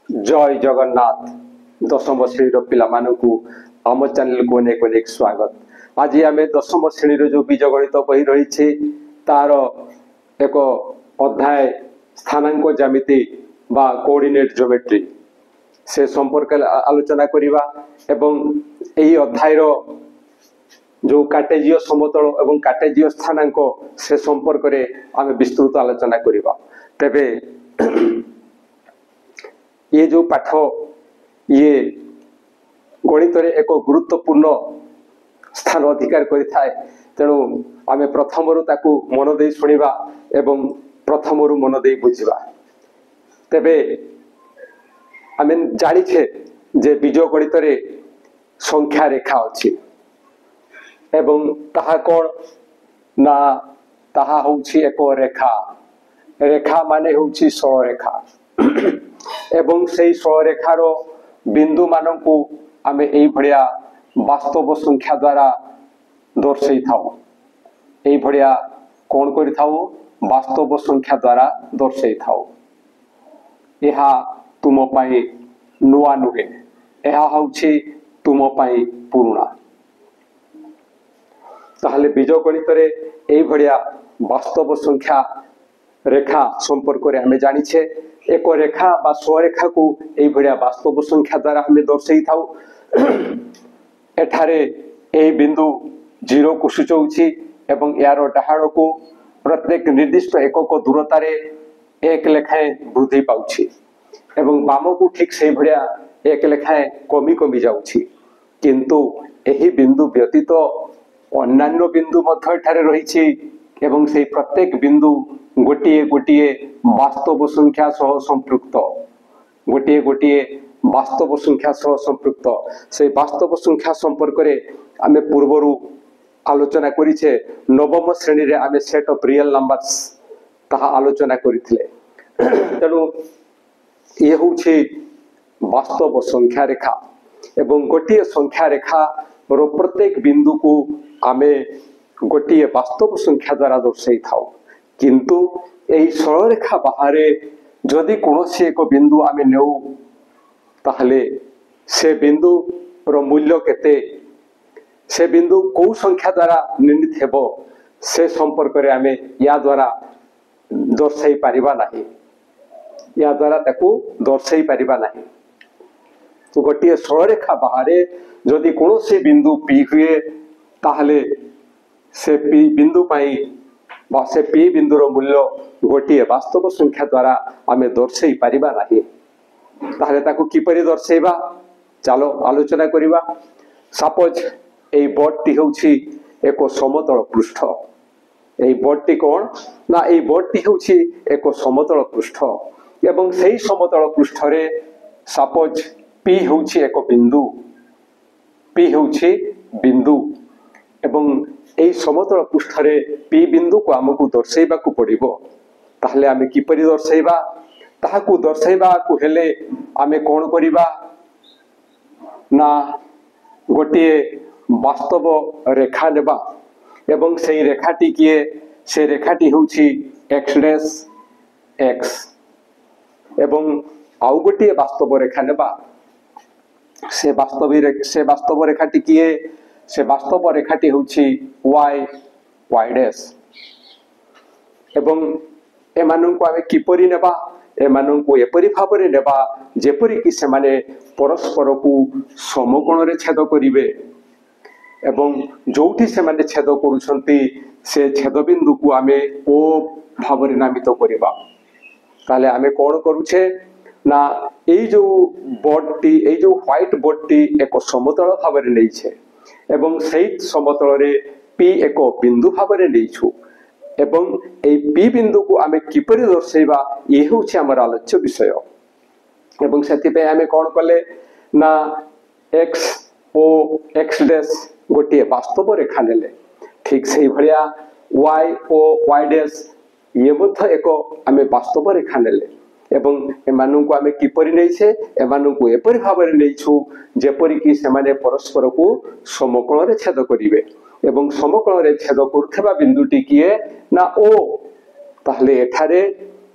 जय जगन्नाथ दशम श्रेणी पिला आम चैनल को अनेक अनेक स्वागत। आज आम दशम श्रेणी जो बीज गणित बही रही तार एक अध्याय स्थानांक ज्यामिति बा कोऑर्डिनेट ज्योमेट्री से संपर्क आलोचना करिबा एवं एही अध्याय जो कार्टेजीय समतल एवं कार्टेजीय स्थानांक से संपर्क रे आम विस्तृत आलोचना करिबा। तेबे ये जो पाठ ये गणित रे एक गुरुत्वपूर्ण स्थान अधिकार करिथाय, तेणु आमे प्रथमरु ताकू मन देई सुनिबा एवं प्रथमरु मन देई बुझिबा। तेबे आमे जानिछे जे बीज गणित रे संख्या रेखा अछि एवं ताहा कोन ना ताहा होउछि एक रेखा। रेखा माने होउछि सरल रेखा एवं से सरलरेखार बिंदु मानू आमे एई भड़िया वास्तव संख्या द्वारा दर्शई थाउ। एई भड़िया कौन करि थाउ वास्तव संख्या द्वारा दर्शई थाउ। एहा तुम पाई नुआ नुहे, एहा होउछि तुम पाई पुराना। ताहले बीज गणित रे एई भड़िया वास्तव संख्या रेखा संपर्क रे हमें जानिछे एक रेखा बा स्वरेखा को एई भड़िया वास्तव संख्या द्वारा हमें दर्शई थाउ। एठारे एई बिंदु 0 को सूचौछि एवं यार डाहाण को प्रत्येक निर्दिष्ट एकक दूरता रे एक लेखाएं वृद्धि पाउछि एवं वाम को ठीक से भड़िया एक लेखाएं कमी कमी जाउछि। किंतु एही बिंदु व्यतीत अन्यान्य बिंदु मध्य एठारे रहिछि एवं से प्रत्येक बिंदु गोटिए गोटिए वास्तव संख्या सह संपृक्त, गोटिए गोटिए वास्तव संख्या सह संपृक्त। से वास्तव संख्या संपर्क रे आमे पूर्वरु आलोचना करिछे। नवम श्रेणी रे आमे सेट ऑफ रियल नंबर्स ताहा आलोचना करिथिले। तेणु ये होउछि वास्तव संख्या रेखा एवं गोटिए संख्या रेखा रो प्रत्येक बिंदु को आमे गोटिए वास्तव संख्या द्वारा दर्शई थाउ। किंतु एई सरलरेखा बाहरे जदि कोनोसी एक बिंदु आमे नेउ ताहले से बिंदु रो मूल्य केते, से बिंदु को संख्या द्वारा निर्णीत हेबो से संपर्क रे आमे या द्वारा दर्शई परिबा नाही, या द्वारा ताकू दर्शई परिबा नाही। तो गोटिए सरलरेखा बाहरे जदि कोनोसी बिंदु पी हुए ताहले से पी बिंदु पाई बा से पी बिंदुर मूल्य गोटिए वास्तव संख्या द्वारा आमे दर्शई परिबा नाही। ताहले ताकू किपरि दर्शैबा चलो आलोचना करिबा। सपोज एई बोर्डटी होउछि एक समतल पृष्ठ। एई बोर्डटी कोन ना एई बोर्डटी होउछि एक समतल पृष्ठ एवं सेही समतल पृष्ठ रे सपोज पी होउछि एक बिंदु, पी होउछि बिंदु एवं एई समतल पृष्ठ रे पी बिंदु को हमकु दर्शैबा को पड़िबो। ताहले आमे किपरि दर्शैबा ताहाकु दर्शैबा को हेले आमे कोन करिबा ना गोटिए वास्तव रेखा नेबा एवं सेई रेखाटी किए से रेखाटी होउछि x डैश x एवं आउ गोटिए वास्तव रेखा नेबा से वास्तव रेखाटी किए से वास्तव रेखाटी होउछि y डैश एवं एमानंकु आमे किपरि नेबा एमानंकु एपरि भाबरे नेबा जेपरि कि से माने परस्पर को समकोण रे छेद करिवे एवं जोठी से माने छेद करूछंती से छेद बिंदु को आमे ओ भाबरे नामित करिबा। ताले आमे कोन करूछे ना एई जो बोर्डटी एई जो व्हाइट बोर्डटी एक समतल भाबरे नैछे एवं सेही समतल रे पी एक बिंदु भाबरे नैछु एवं ए पी बिंदु को आमे किपरि दर्शैबा ये होउछि हमर आलोच्य विषय। एवं सेति पे आमे कोन कले ना x ओ x डैश गोटिए वास्तव रेखा नेले, ठीक सेही भलिया y ओ y डैश ये मध्य एक आमे वास्तव रेखा नेले एवं एमानंकु आमे किपरि नैछे एमानंकु एपरि भाबरे नैछु जेपरि कि से माने परस्पर को समकोण रे छेद करिवे एवं समकोण रे छेद करुथबा बिंदुटी किए ना ओ। ताहले एठारे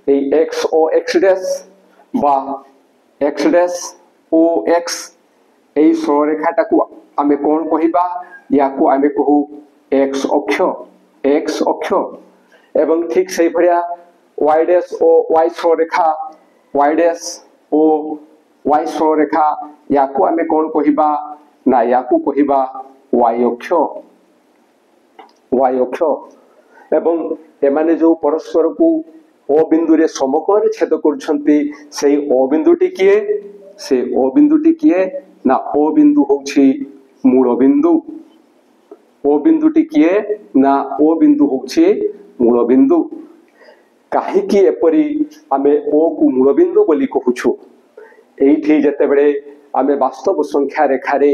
ए x ओ x डैश बा एक्स डैश ओ एक्स एई सरलरेखाटा को आमे कोन कहिबा या को आमे कहू एक्स अक्ष एवं ठीक सेही भरिया y डैश ओ y सरलरेखा y डैश ओ y सरलरेखा या को आमे कोन कहिबा ना या को कहिबा y अक्ष एवं एमाने जो परस्पर को ओ बिंदु रे समकोण रे छेद करछंती सेही ओ बिंदुटी किए से ओ बिंदुटी किए ना ओ बिंदु होछि मूल बिंदु ओ बिंदुटी किए ना ओ बिंदु होछि मूल बिंदु काहे कि एपरी आमे ओ को मूल बिंदु बोली कहूछु एठी जते बेले आमे वास्तव संख्या रेखा रे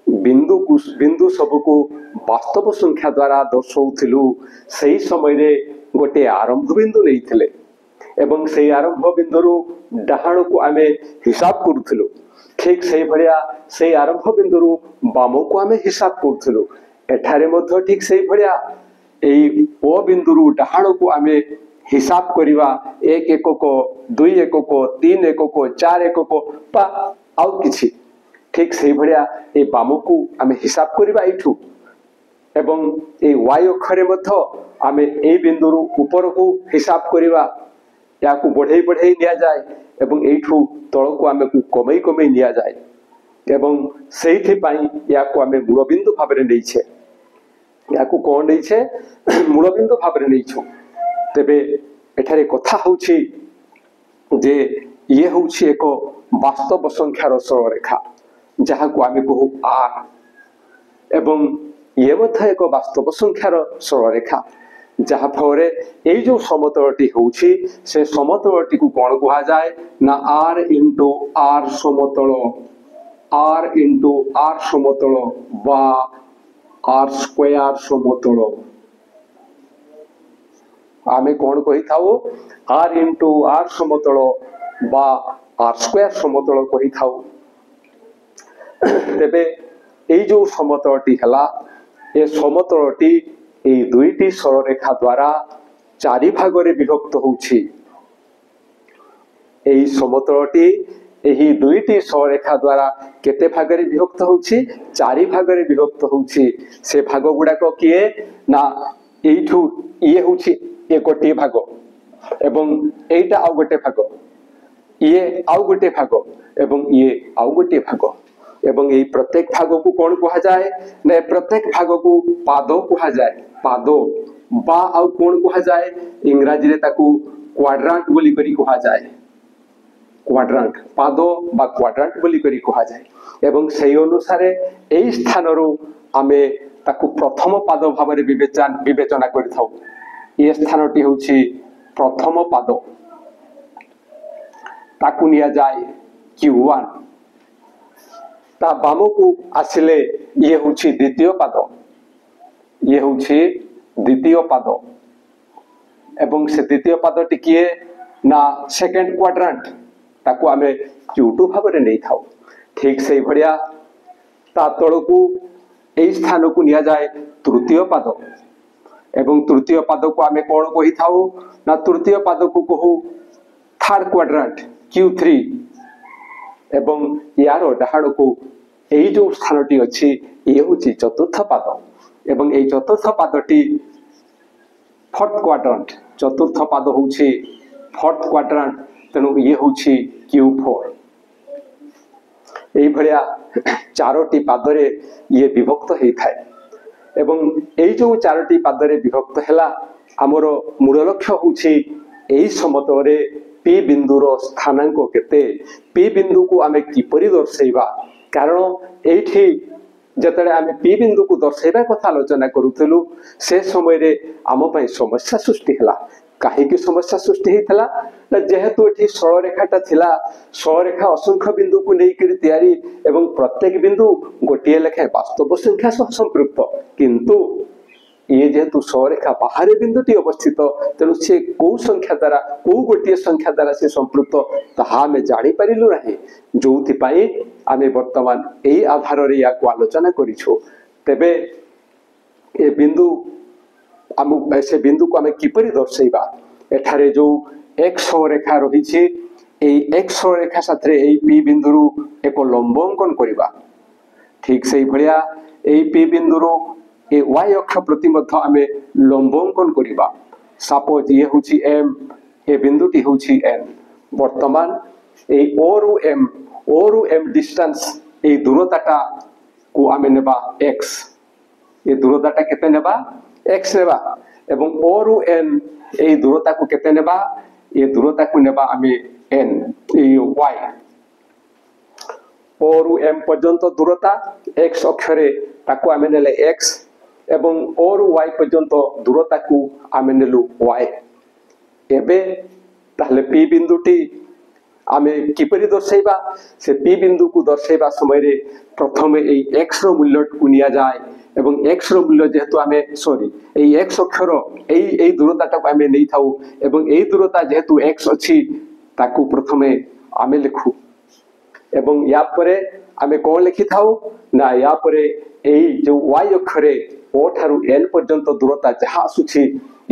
बिंदु सब को वास्तव संख्या द्वारा दर्शाउथिलु सही समय रे गोटे आरंभ बिंदु नैथिले एवं से आरंभ बिंदु डाहाण को आमे हिसाब करूथिलु ठीक सही भरिया से आरंभ बिंदु बाम को आमे हिसाब करूथिलु एठारे मध्य ठीक सही भरिया एई ओ बिंदु डाहाण को आमे हिसाब करिवा 1 एकक 2 एकक 3 एकक 4 एकक पा आउ किछि ठीक सही भरिया ए बाम को आमे हिसाब करिवा एठू एवं ए y अक्षरे मध्य आमे ए बिंदु ऊपर को हिसाब करिवा या को बढ़ई बढ़ई लिया जाए एवं एठू तळ को आमे कमई कमई लिया जाए एवं सेहिथि पई या को आमे मूल बिंदु भाबरे नै छे या को कोन नै छे मूल बिंदु भाबरे नै छु तेबे एठारे कथा होछि जे ये होछि एक वास्तव संख्यार सरलरेखा जहा को आमे कहू r एवं ये मध्य एक वास्तव संख्यार सरलरेखा जहा फरे एई जो समतलटी होछि से समतलटी को कोन कहा जाए ना r * r समतल बा r स्क्वायर समतल आमे कोन कहि थाओ r * r समतल बा r स्क्वायर समतल कहि थाओ तेबे एई जो समतलटी हला ए समतलटी एई दुईटी सरलरेखा द्वारा चारि भाग रे विभक्त होछि एई समतलटी एही दुईटी सरलरेखा द्वारा केते भाग रे विभक्त होछि चारि भाग रे विभक्त होछि से भाग गुडा को किए ना एइठू ये होछि ए गोटे भाग एवं एइटा आउ गोटे भाग ये आउ गोटे भाग एवं ये आउ गोटे भाग एवं ये प्रत्येक भाग को कौन कहा जाए ने प्रत्येक भाग को पाद कहा जाए पाद बा आउ कौन कहा जाए इंग्रजी रे ताकू क्वाड्रांट बोली करी कहा जाए क्वाड्रांट पाद बा क्वाड्रांट बोली करी कहा जाए एवं सेही अनुसार एई स्थान रो आमे ताकू प्रथम पाद भाव रे विवेचना करथाउ ये स्थानटी होछि प्रथम पाद ताकू निया जाए q1 ता बाम को आसिले ये होछि द्वितीय पाद ये होछि द्वितीय पाद एवं से द्वितीय पाद टिकिए ना सेकंड क्वाड्रांट ताकू आमे q2 भाव रे नै थाउ ठीक सेही भरिया ता तळ को एई स्थान को निया जाए तृतीय पाद एवं तृतीय पाद को आमे कोन कहि थाउ ना तृतीय पाद को कहू थर्ड क्वाड्रांट q3 एवं यार डाहाण को एई जो स्थानटी अछि ये होछि चतुर्थ पाद एवं एई चतुर्थ पादटी फोर्थ क्वाड्रांट चतुर्थ पाद होछि फोर्थ क्वाड्रांट तेनु ये होछि q4 एई भरिया चारोटी पादरे ये विभक्त हेइ थाए एवं एई जो चारोटी पादरे विभक्त हैला हमर मूल लक्ष्य होछि एई समतलरे P बिंदुर स्थानांक केते P बिंदु को आमे किपरि दर्शाइबा कारण एठी जतले आमे P बिंदु को दर्शाइबा कथा आलोचना करूथलु से समय रे आम पय समस्या सृष्टि हला काहे की समस्या सृष्टि हेतला ना जेहेतु एठी सरलरेखाटा थिला सरलरेखा असंख्य बिंदु को नै करी तयारी एवं प्रत्येक बिंदु गोटिए लेखे वास्तव संख्या सह संपृक्त किंतु ये जेहेतु सरलरेखा बाहर बिंदुटी अवस्थित तेणु से को संख्या द्वारा को गोटे संख्या द्वारा से संपृक्त ताहा आमे जानि परिलु नाही जोथि पई आमे वर्तमान एई आधार रे या को आलोचना करिछु तेबे ए बिंदु आम ऐसे बिंदु को आमे किपरि दर्शाइबा एठारे जो एक सरलरेखा रही छी এই x রেখা সাথে এই p বিন্দুরু এক লম্ব অঙ্কন করিবা ঠিক সেই ভলিয়া এই p বিন্দুরু এই y অক্ষ প্রতি মধ্য আমি লম্ব অঙ্কন করিবা সাপোজ ইয়ে হচ্ছে m এ বিন্দুটি হচ্ছে n বর্তমান এই o রু m ডিস্টেন্স এই দূরতাটা কো আমি নেবা x এই দূরতাটা কেতে নেবা x নেবা এবং o রু n এই দূরতাକୁ কেতে নেবা এই দূরতাକୁ নেবা আমি n এই y o রু m পর্যন্ত দূরতা x অক্ষরে তাকু আমি নেলে x এবং o রু y পর্যন্ত দূরতাକୁ আমি নেলু y এবে তাহলে p বিন্দুটি আমি কিপরি দর্শাইবা সে p বিন্দুକୁ দর্শাইবা সময়ে প্রথমে এই x র মূল্যକୁ নিয়া যায় এবং x র মূল্য যেহেতু আমি সরি এই x অক্ষর এই দূরতাটাକୁ আমি নেই থাও এবং এই দূরতা যেহেতু x ଅଛି তাকু প্রথমে আমি লিখু এবং ইয়া পরে আমি কোন লিখি থাও না ইয়া পরে এই যে y অক্ষরে o ঠারু n পর্যন্ত দূরতা যাহা আসুছি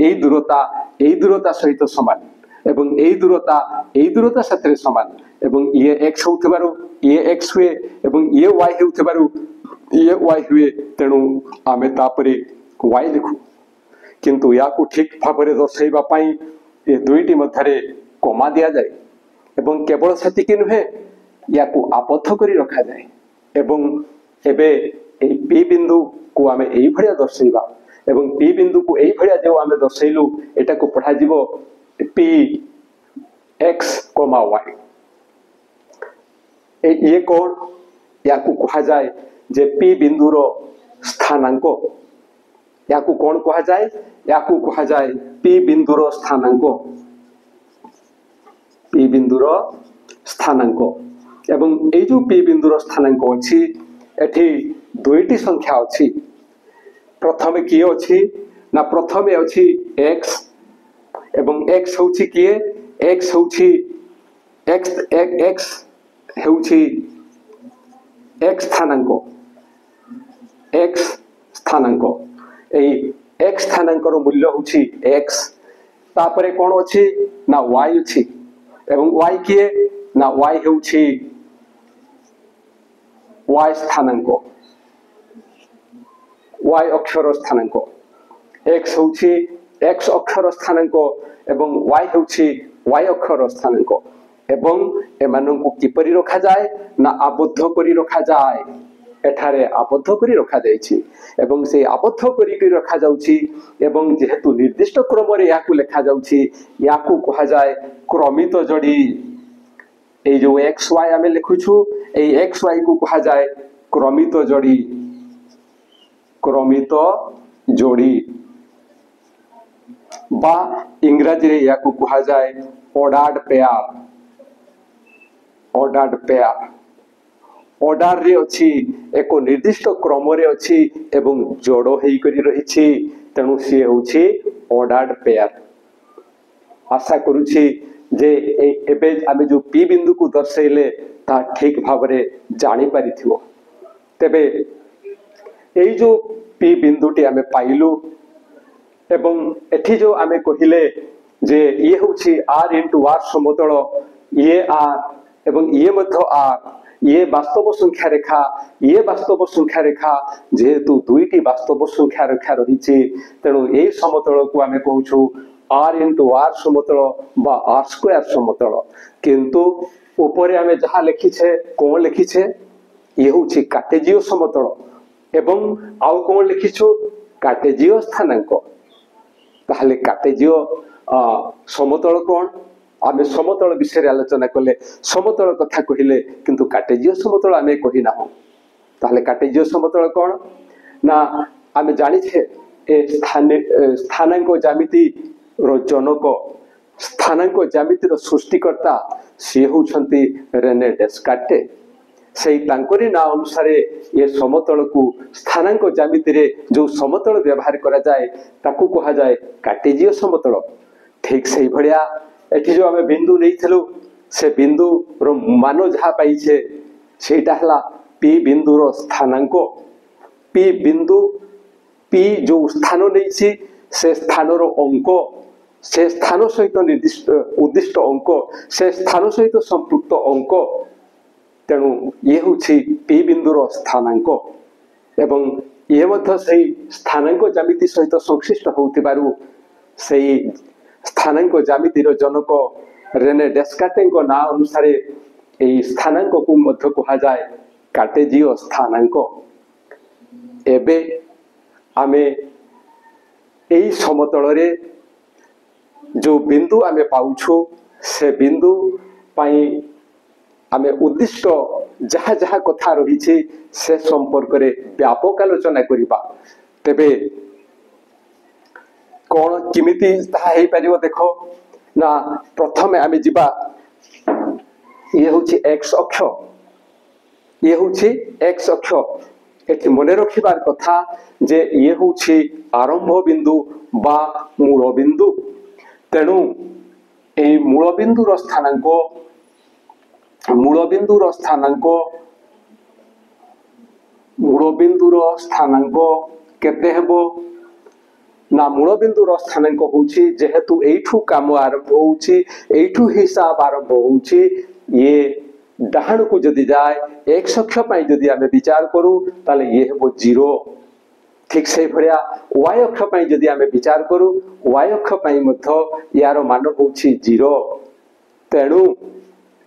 এই দূরতা সহিত সমান এবং এই দূরতা সাথে সমান এবং ইয়ে x হউথবারু ইয়ে x হুয়ে এবং ইয়ে y হউথবারু ইয়ে y হুয়ে তেণু আমি তাপরে y লিখু কিন্তু ইয়াকু ঠিক ভাবে দর্শাইবা পাই এ দুইটি মধ্যে কমা দিয়া যায় এবং কেবল সেতিকি নুহে ইয়াকু আবদ্ধ করি রখা যায় এবং এবে এই p বিন্দু কো আমি এই ভলিয়া দর্শাইবা এবং p বিন্দু কো এই ভলিয়া যে আমি দর্শাইলু এটাকু পড়া যাব p x, y ये कोण याकू कहा जाए जे p बिंदुर स्थानांक याकू कोण कहा जाए याकू कहा जाए p बिंदुर स्थानांक एवं ए जो p बिंदुर स्थानांक अछि एठी दुईटी संख्या अछि प्रथमे किए अछि ना प्रथमे अछि x एवं x होछि किए x होछि x हेउछि x स्थानांक एई x स्थानांकर मूल्य होछि x तापरे कोन अछि ना y अछि एवं y किए ना y हेउछि y स्थानांक y अक्षर स्थानांक x होछि x अक्षर स्थानांक एवं y होछि y अक्षर स्थानांक एवं एमानंकु किपरि रखा जाए ना आबद्ध करी रखा जाए एठारे आबद्ध करी रखा जायछि एवं से आबद्ध करी रखा जाउछि एवं जेहेतु निर्दिष्ट क्रम रे याकु लेखा जाउछि याकु कहा जाए क्रमित जोड़ी ए जो xy आमे लिखुछु ए xy को कहा जाए क्रमित जोड़ी बा इंग्रजी रे याकु कहा जाए ordered pair order रे अछि एको निर्दिष्ट क्रम रे अछि एवं जोड़ हेई करी रहिछि तेनु से होछि ordered pair आशा करूछि जे एबे आमे जो p बिंदु को दर्शाइले ता ठीक भाबरे जानि परिथिबो तबे एई जो p बिंदुटी आमे पाइलु एवं एठी जो आमे कहिले जे ये होछि r into r समतल ये r एवं ये मध्य r ये वास्तव संख्या रेखा जेहेतु दुईटी वास्तव संख्या रेखा रहिछि तेणु एई समतल को आमे कहूछु r into r समतल बा r स्क्वायर समतल किंतु ऊपर आमे जहा लिखिछे कोन लिखिछे ये होछि कार्टेजीय समतल एवं आउ कोन लिखिछु कार्टेजीय स्थानांक ताहले कार्टेजीय समतल कोन आमे समतल विषय आलोचना कले समतल कथा कहिले किंतु कार्टेजीय समतल आमे कहि ना ताहले कार्टेजीय समतल कोन ना आमे जानि छे ए स्थानांक ज्यामिति रो जनक स्थानांक ज्यामिति रो सृष्टिकर्ता से होछंती रेने डेस्कार्टे सेही तांकरी ना अनुसार ये समतल को स्थानांक ज्यामिति रे जो समतल व्यवहार करा जाए ताकू कहा जाए कार्टेजीय समतल ठीक सही भलिया एठी जो हमें बिंदु नैथिलु से बिंदु रो मान जहा पाइछे सेटा हला p बिंदु रो स्थानांक p जो स्थान नैछि से स्थान रो अंक से स्थान सहित निर्दिष्ट उद्दिष्ट अंक से स्थान सहित संपृक्त अंक तेणु ये हूँ पी बिंदुर स्थानांक एवं ये मध्य से स्थानांक ज्यामिति सहित संश्लिष्ट होतिबारु से स्थानांक ज्यामितिर जनक रेने डेस्कार्टेस ना अनुसार यही स्थानांक को मध्य कहा जाए कार्टेजीय स्थानांक। एबे आमे यही समतल रे जो बिंदु आमे पाउछु से बिंदु पाई आमे उद्दिष्ट जहा जहा कथा रही से संपर्क रे व्यापक आलोचना करिबा। तेबे कौन किमिति ताहा हेई परिबो देखो ना प्रथमे आमे जिबा ये हूँ एक्स अक्ष ये हूँ एक्स अक्ष एठी मने रखिबार कथा जे ये हूँ आरंभ बिंदु बा मूल बिंदु तेणु ए मूल बिंदुर स्थानांक केते हेबो ना मूल बिंदुर स्थानांक होउछि जेहेतु एठू काम आरंभ होउछि एठू हिसाब आरंभ होउछि ये डाहाण को जदि जाए एक्स अक्ष पई जदि आमे विचार करू ताले ये हेबो 0 ठीक से भरिया y अक्ष पई जदि आमे विचार करू y अक्ष पई मध्य यार मान होउछि 0 तेणु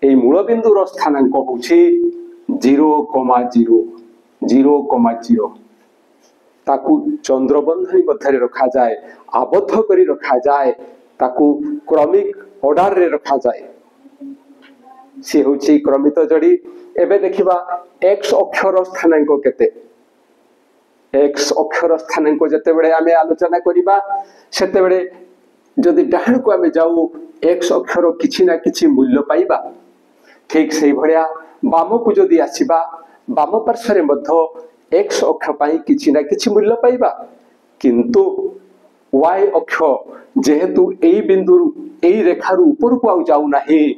ए मूल बिंदुर स्थानांक होउछि 0,0 0,0 ताकू चंद्रबंधनी मध्य रखा जाए आबद्ध करी रखा जाए ताकू क्रमिक ऑर्डर रे रखा जाए सी होची क्रमित जोड़ी। एबे देखिबा x अक्षर स्थानांक केते x अक्षर स्थानांक जते बेले आमे आलोचना करिबा सेते बेले जदि डाहण को आमे जाऊ x अक्षर किछि ना किछि मूल्य पाइबा ठीक सेही भलिया बाम को जदि आसीबा बाम पार्श्व रे मध्य x अक्ष पाई किछि ना किछि मूल्य पाइबा किंतु y अक्ष जेहेतु एई बिंदु एई रेखा रु ऊपर को आउ जाऊ नाही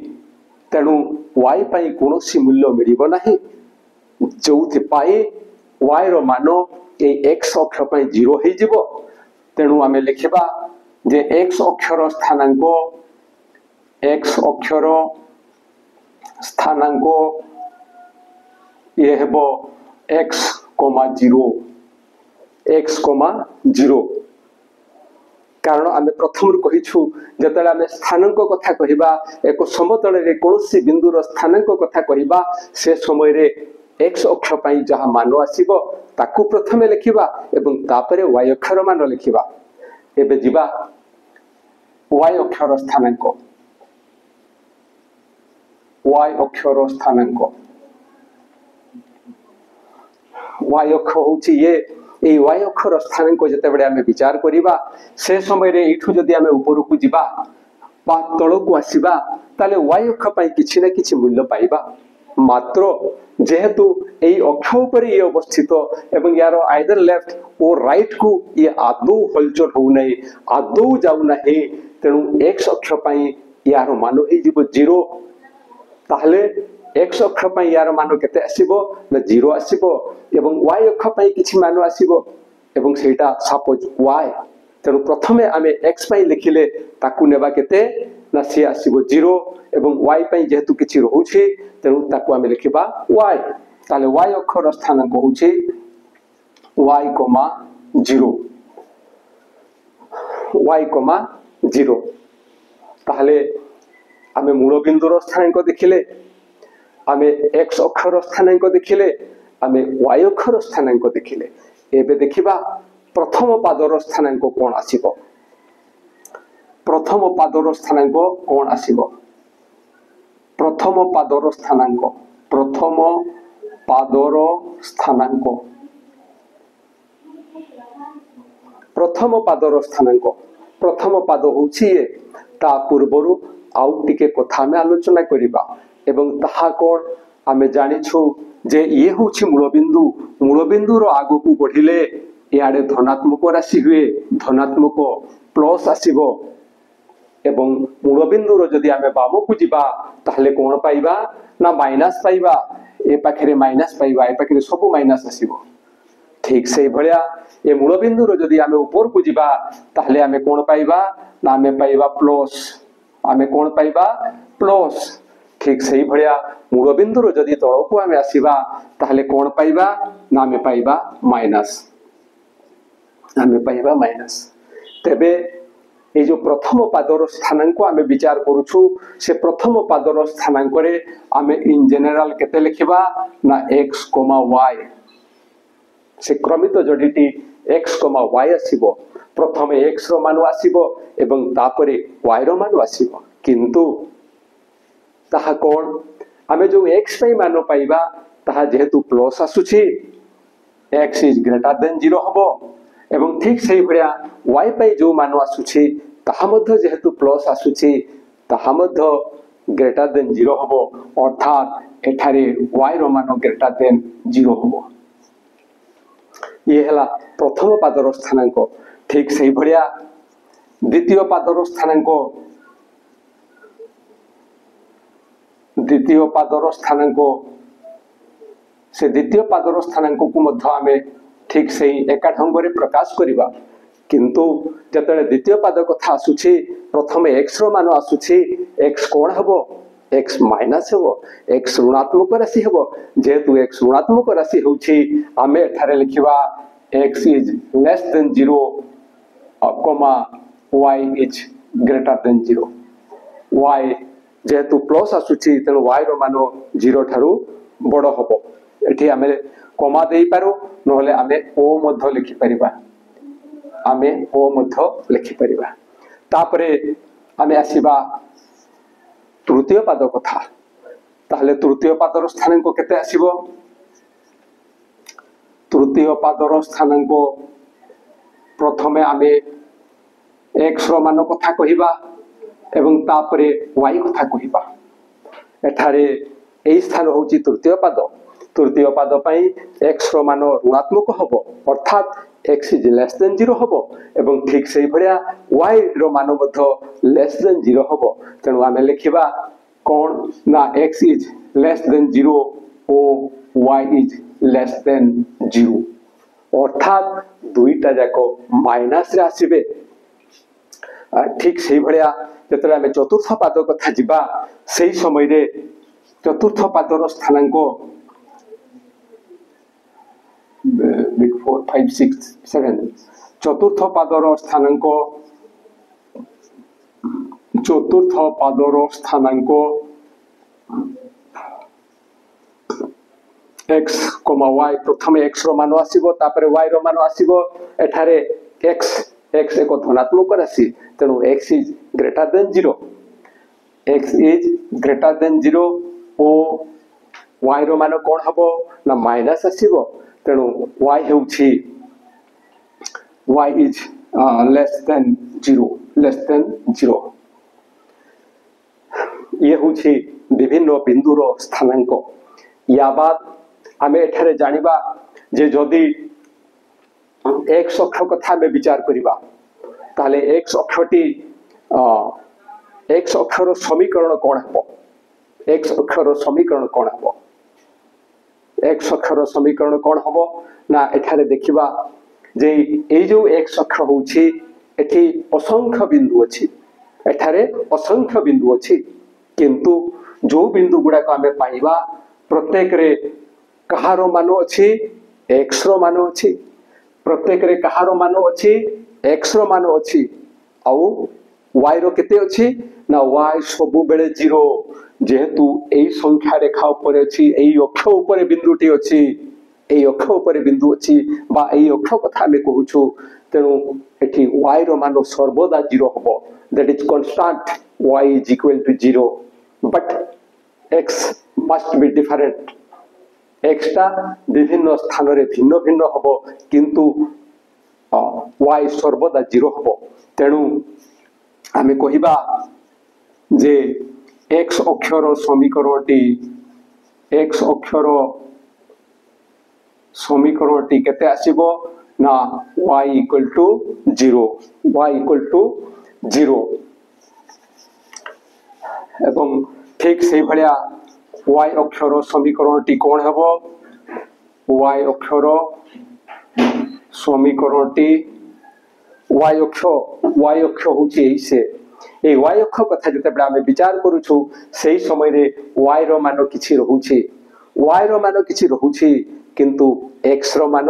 तेणु y पाई कोनोसी मूल्य मिलिबो नाही जोथि पाई y रो मानो ए x अक्ष पाई 0 हे जिवो तेणु आमे लिखिबा जे x अक्षर स्थानांक ये हेबो x, 0 कारण आमे प्रथम कहिछु जतले आमे स्थानांक कथा कहिबा एक समतल रे कोनोसी बिंदुर स्थानांक कथा कहिबा से समय रे x अक्ष पई जहा मान आसीबो ताकू प्रथमे लिखिबा एवं तापरे y अक्षर मान लिखिबा। एबे जिबा y अक्षर स्थानांक y अक्ष होची ये ए y अक्षर स्थानांक जते बेले आमे विचार करिबा से समय रे एठू जदि आमे ऊपर को जिबा बा तळ को आसीबा ताले y अक्ष पई किछि ना किछि मूल्य पाइबा मात्र जेहेतु एई अक्ष ऊपर ये अवस्थित एवं यार आइदर लेफ्ट और राइट को ये आदौ हलचल हो नै आदौ जाउ नाही तेणु x अक्ष पई यार मान हे जिवो 0 ताहले x अक्ष पई यार मान केते आसीबो ना 0 आसीबो एवं y अक्ष पई किछि मान आसीबो एवं सेटा सपोज y तेणु प्रथमे आमे x पई लिखिले ताकू नेबा केते ना से आसीबो 0 एवं y पई जेहेतु किछि रहउछि तेणु ताकू आमे लिखिबा y ताले y अक्षर स्थानांक होछि y,0 ताहले आमे मूल बिंदुर स्थानांक देखिले आमे x अक्षर स्थानांक देखिले आमे y अक्षर स्थानांक देखिले एबे देखिबा प्रथम पादर स्थानांक कोन आसीबो प्रथम पादर स्थानांक प्रथम पाद होछि ये ता पूर्वरु आउ टिके कथा में आलोचना करिबा एवं ताहा कोन आमे जानिछु जे ये होछि मूल बिंदु रो आगु को बढ़िले याडे धनात्मक राशि हुए धनात्मक प्लस आसीबो एवं मूल बिंदु रो जदि आमे बाम को जिबा ताहले कोन पाइबा ना माइनस पाइबा ए पाखरे माइनस पाइबा ए पाखरे सब माइनस आसीबो ठीक से भलिया ए मूल बिंदु रो जदि आमे ऊपर को जिबा ताहले आमे कोन पाइबा ना आमे पाइबा प्लस आमे कोन पाइबा प्लस ठीक सही भलिया मूल बिंदु जदि तळकू आमे आसीबा ताहले कोन पाइबा ना आमे पाइबा माइनस आमे पाइबा माइनस तेबे ए जो प्रथम पादर स्थानांक आमे विचार करूछु से प्रथम पादर स्थानांक रे आमे इन जनरल केते लिखिबा ना x, y से क्रमित जोड़ीटी x, y आसीबो प्रथमे x रो मान आसीबो एवं तापरे y रो मान आसीबो किंतु ताहा कोन आमे जो x पई मान पाइबा ताहा जेहेतु प्लस आसुछि x इज ग्रेटर देन 0 हबो एवं ठीक सही भलिया y पई जो मान आसुछि ताहा मध्ये जेहेतु प्लस आसुछि ताहा मध्ये ग्रेटर देन 0 हबो अर्थात एठारे y रो मान ग्रेटर देन 0 हबो ये हला प्रथम पादर स्थानांक ठीक सही भलिया द्वितीय पादर स्थानांक से द्वितीय पादर स्थानांक को मध्य आमे ठीक सही एका ढंग रे प्रकाश करिबा किंतु जतले द्वितीय पाद कथा आसुछि प्रथमे x रो मान आसुछि x कोन हबो x माइनस हबो x ऋणात्मक राशि हबो जेहेतु x ऋणात्मक राशि होछि आमे एठारे लिखिबा x is less than 0 y is greater than 0 y जेहेतु प्लस आसुछि तेनु y रो मान 0 ठारू बड़ हबो एठी आमे कमा देई पारो नहले आमे o मध्य लिखि परिबा आमे ओ मध्य लिखि परिबा तापरे आमे आसीबा तृतीय पाद कथा ताहले तृतीय पादर स्थानांक केते आसीबो तृतीय पादर स्थानांक प्रथमे आमे x रो मान कथा कहिबा एवं तापरे y कथा कहिबा एठारे एई स्थान होची तृतीय पाद पई x रो मान ऋणात्मक हबो अर्थात x इज लेस देन 0 हबो एवं ठीक सही भलिया y रो मान मध्य लेस देन 0 हबो तेनु आमे लिखिबा कोन ना x इज लेस देन 0 ओ y इज लेस देन 0 अर्थात दुईटा जाको माइनस रे आसीबे ठीक सही भलिया जतरा आमे चतुर्थ पाद कथा जिबा सेही समय रे चतुर्थ पादर स्थानांक 4 5 6 7 चतुर्थ पादर स्थानांक x, y प्रथम x रो मान आसीबो तापरे y रो मान आसीबो एठारे x एक धनात्मक राशि तेनु x is greater than 0 x is greater than 0 ओ y रो मान कोन हबो ना माइनस आसीबो तेनु y हेउछि y इज लेस देन 0 ये होछि विभिन्न बिंदुर स्थानांक या बाद आमे एठारे जानिबा जे जदि x अक्ष कथा में विचार करिबा ताले x अक्षटी x अक्षर समीकरण कोन हबो x अक्षर समीकरण कोन हबो x अक्षर समीकरण कोन हबो ना एठारे देखिबा जे ए जो x अक्ष होछि एठी असंख्य बिंदु अछि एठारे असंख्य बिंदु अछि किंतु जो बिंदु गुडा को आमे पाइबा प्रत्येक रे कहारो मानो अछि x रो मानो अछि प्रत्येक रे कहारो मानो अछि x रो मानो अछि आउ y रो केते अछि ना y सबु बेले 0 जेहेतु एई संख्या रेखा ऊपर अछि एई अक्ष ऊपर बिंदुटी अछि एई अक्ष ऊपर बिंदु अछि बा एई अक्ष कथा में कहूछु तेनु एठी y रो मानो सर्वदा 0 हबो that is constant y is equal to 0 but x must be different x टा विभिन्न स्थान रे भिन्न भिन्न हबो किंतु y सर्वदा 0 हबो तेनु आमे कहिबा जे x अक्षर समीकरणटी केते आसीबो ना y equal to 0 एवं ठीक से भलिया y अक्षर समीकरणटी कोन हबो y अक्षर समीकरणटी y अक्ष y अक्ष होची एई से ए y अक्ष कथा जते बडा हम विचार करूछु सेही समय रे y रो मान किछि रहूछि y रो मान किछि रहूछि किंतु x रो मान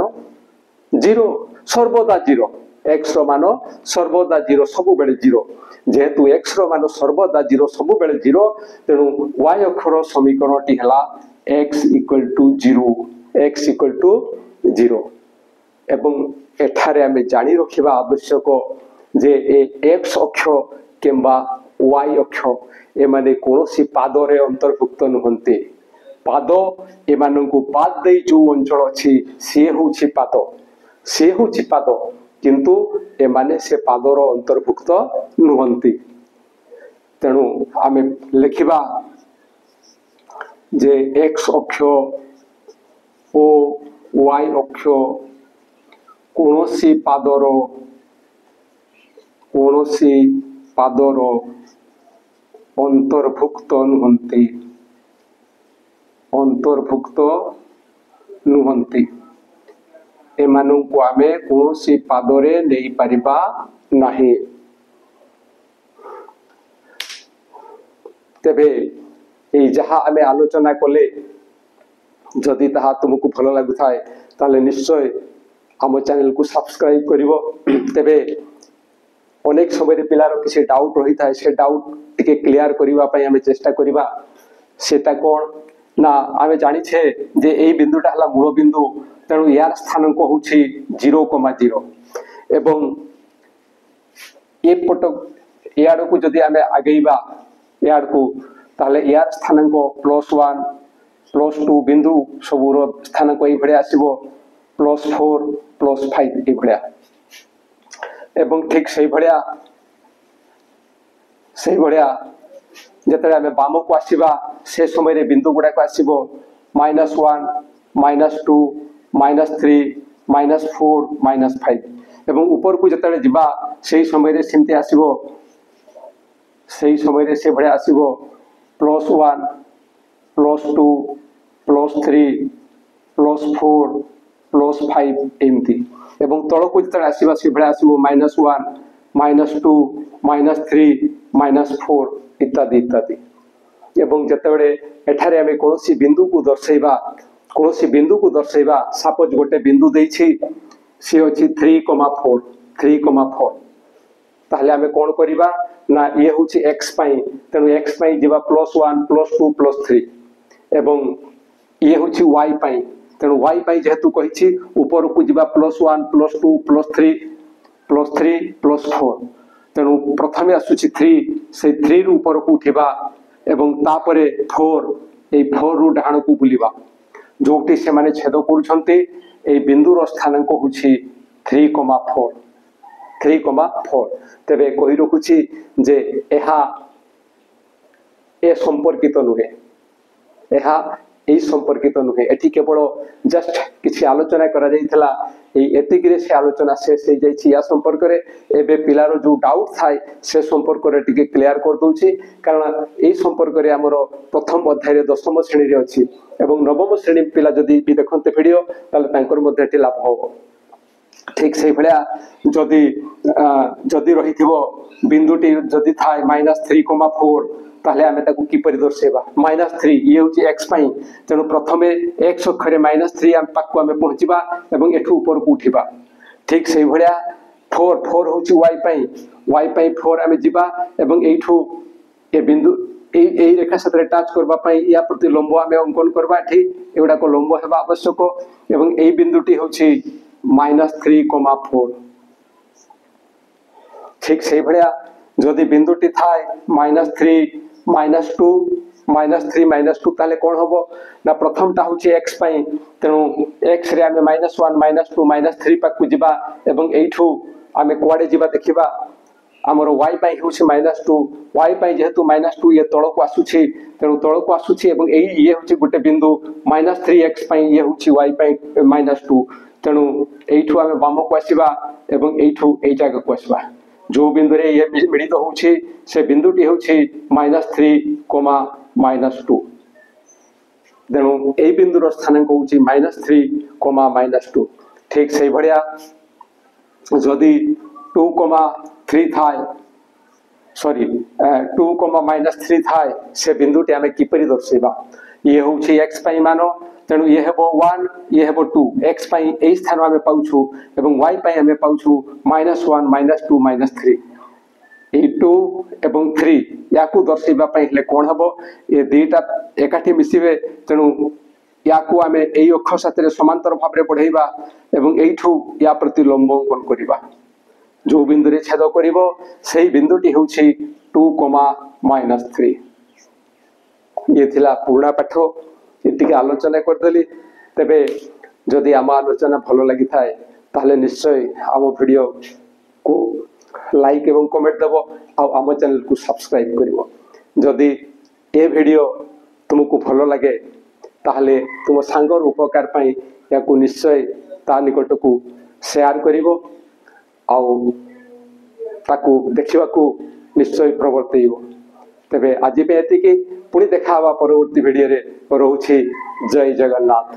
0 सर्वदा 0 x रो मान सर्वदा 0 सब बेले 0 जेहेतु x रो मान सर्वदा 0 सब बेले 0 तेनु y अक्षर समीकरण टी हला x = 0 x = 0 एवं एठारे हमें जानी रखिबा आवश्यक जे ए x अक्ष केम्बा y अक्ष ए माने कोनोसी पादरे अंतर्भुक्त नहंते पाद एमानंकु पाद दे जो अंचल अछि से होछि पाद किंतु ए माने से पादर अंतर्भुक्त नहंती तेणु आमे लिखिबा जे x अक्ष ओ y अक्ष कोनोसी पादर अंतर्भुक्त नुहंती एमानंकु आमे कोनोसी पादरे नेई परिबा नाही तेबे ए जहा आमे आलोचना कले जदि ताहा तुमको भलो लागु थाए ताले निश्चय हम चैनल को सब्सक्राइब करिवो तेबे अनेक समय पिलार किसी डाउट रही था से डाउट टिके क्लियर करबा पई हमें चेष्टा करबा सेटा कोन ना आमे जानि छे जे एई बिंदुटा हला मूल बिंदु तेणु यार स्थानांक होछि 0,0 एवं ए पट यार को जदि आमे आगेइबा यार को ताले यार स्थानांक +1 +2 बिंदु सबुर स्थानांक एई भड़े आसीबो +4 +5 ए भड़िया एवं ठीक सही भड़िया जतरे आमे बाम को आसीबा से समय रे बिंदु गुडा को आसीबो -1 -2 -3 -4 -5 एवं ऊपर को जतरे जिबा सेही समय रे सिमते आसीबो सेही समय रे से भड़िया आसीबो +1 +2 +3 +4 +5 एमती एवं तळ को जतरे आसीबा से भड़िया आसीबो -1 -2 -3 -4 इत्यादि इत्यादि एवं जतबेले एठारे हमें कोनोसी बिंदु को दर्शाइबा सपोज गोटे बिंदु देछि से अछि 3,4 ताहले हमें कोन करिबा ना ये होछि x पई तेनु x पई जिबा +1 +2 +3 एवं ये होछि y पई तेनु y पई जेहेतु कहिछि ऊपर को जिबा +1 +2 +3 +4 तेणु प्रथमे आसुछि 3 से 3 रु ऊपर को उठिबा एवं तापरे 4 ए 4 रु डाहाण को बुलिबा जोटी से माने छेद करूछन्ते ए बिंदुर स्थानांक होछि 3,4 तबे कहि रखुछि जे एहा ए संपर्कित नुहे एहा ए संपर्कित नुहे एठी केवल जस्ट किछि आलोचना करा जाइथला एतिकिरे से आलोचना शेष हो जाइछि या संपर्क रे एबे पिलारो जो डाउट थाए से संपर्क रे टिके क्लियर कर दोछि कारण ए संपर्क रे हमर प्रथम अध्याय रे दशम श्रेणी रे अछि एवं नवम श्रेणी पिला जदी भी देखन्ते वीडियो ताले तांकर मध्ये टी लाभ हो ठीक से भलिया जदी रहिथिबो बिंदुटी जदी थाए -3,4 ताहले हमें ताकू की परिदर्शेबा -3 ये होची x पई तेनु प्रथमे x अक्षरे -3 हम पाकू हमें पहुंचीबा एवं एठू ऊपर को उठीबा ठीक से भलिया 4 होची y पई 4 हमें जिबा एवं एठू ए बिंदु ए रेखा साथे टच करबा पई या प्रति लंब हमें अंकन करबा ठीक एगुडा को लंब हेबा आवश्यक एवं ए बिंदुटी होची -3,4 ठीक से भलिया जदि बिंदुटी थाए -3 -2 -3 -2 ताले कोन होबो ना प्रथम ता होची x पई तेनु x रे हमें -1 -2 -3 पाकु जिबा एवं एठू हमें कोआडे जिबा देखिबा हमर y पई होची -2 y पई जेहेतु -2 ये तळ को आसुची तेनु तळ को आसुची एवं एई ये होची गुटे बिंदु -3x पई ये होची y पई -2 तेनु एठू हमें बाम को आसीबा एवं एठू एई जागा को आसीबा जो बिंदु रे ये मिलित होछि से बिंदुटी होछि -3,-2 देनु ए बिंदुर स्थानांक होछि -3, -2 ठीक से भड़िया जदि 2, 3 थाए सॉरी 2 -3 थाए से बिंदुटी आम किपरि दर्शेबा ये हूँ एक्स पाई मान तेणु ये हेबो 1 ये हेबो 2 एक्स पाई एई स्थान आमे पाउछु एवं वाई पाई आमे पाउछु -1 -2 -3 ए 2 एवं 3 याकू दर्शेबा पाई हेले कोन हबो ये दुईटा एकाठी मिसिबे तेणु याकू आमे एई अक्ष साथे समांतर भाव रे बढ़ाइबा एवं एइठू या प्रति लंब अंकन करिबा जो बिंदु रे छेद करिवो सेही बिंदुटी होछि 2 -3 ये थिला पूर्णा पाठ एतिके आलोचना करदेली तेबे जदि आम आलोचना भल लगी थाए ताहले निश्चय आम वीडियो को लाइक एवं कमेंट देबो आ आम चैनल को सब्सक्राइब करिवो जदि ए वीडियो तुमको भल लगे ताहले तुम सांगर उपकार पाई याकू निश्चय ता निकट को शेयर करिवो आ ताकू देखिबा को निश्चय प्रवर्तइबो तेबे आज पे एतिके पुणी देखा परवर्ती वीडियो रे रहूछि जय जगन्नाथ।